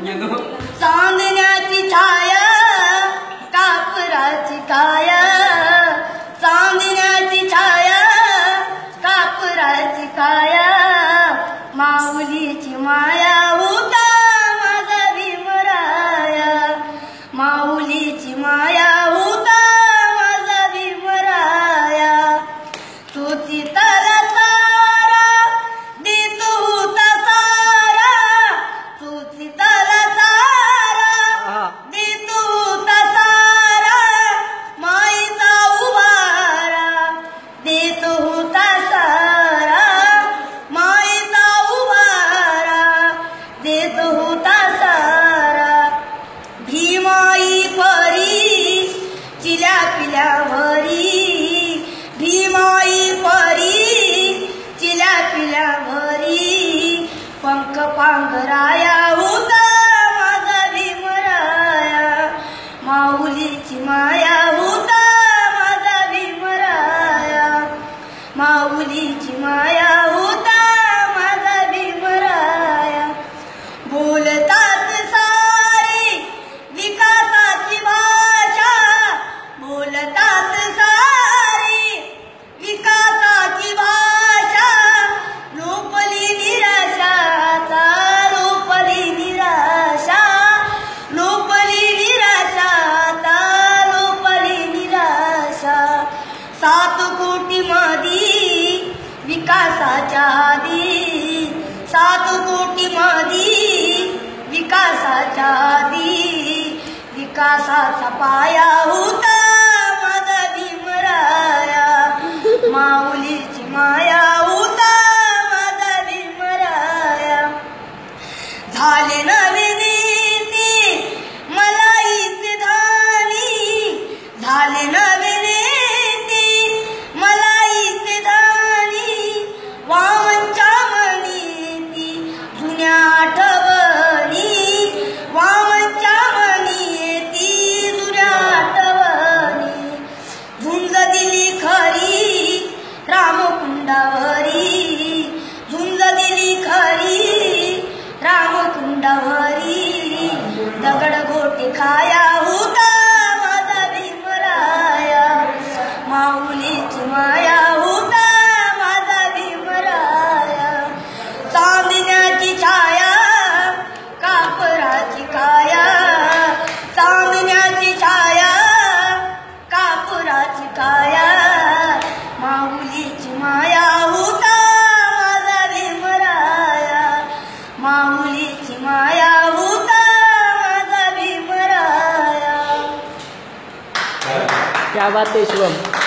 चांदण्याची छाया कापराची काया, चांदण्याची छाया कापराची काया, माऊलीची माया होता माझा भीमराया, माऊलीची माया होता माझा भीमराया, तुझी तारा तारा देत होता सारा, तुझी तारा तारा देत होता सारा, माईचा उभारा देत होता सारा, माईचा उभारा देत होता सारा, भीमाई परी चिल्या पिल्यावरी, भीमाई परी चिल्या पिल्यावरी, पंख पांघराया होता माझा भीमराया, माऊलीची माया होता माझा भीमराया, माऊलीची माया होता माझा भीमराया, बोलतात सारी विकासाची भाषा, बोलतात सारी विकासाची भाषा, लोपली निराशा आता, लोपली निराशा, लोपली निराशा आता, लोपली निराशा, 7 कोटी मधी विकासाच्या आधी, 7 कोटी मधी विकासाच्या आधी, विकासाचा पाया होता माझा भीमराया, माऊलीची माया होता माझा भीमराया, झाले नवे नेते मलाईचे धानी, झाले नवे नेते मलाईचे धानी, वामनच्या मनी जुन्या आठवणी, वामनच्या मनी जुन्या आठवणी, झुंज दिली खरी रामकुंडावरी, झुंज दिली खरी रामकुंडावरी, दगड गोटे खाया होता माझा भीमराया, माऊलीची माया होता माझा भीमराया, चांदण्याची छाया कापराची काया, चांदण्याची छाया कापराची काया, माऊलीची माया होता माझा भीमराया, माऊलीची माया होता माझा भीमराया. क्या बात है शुभम.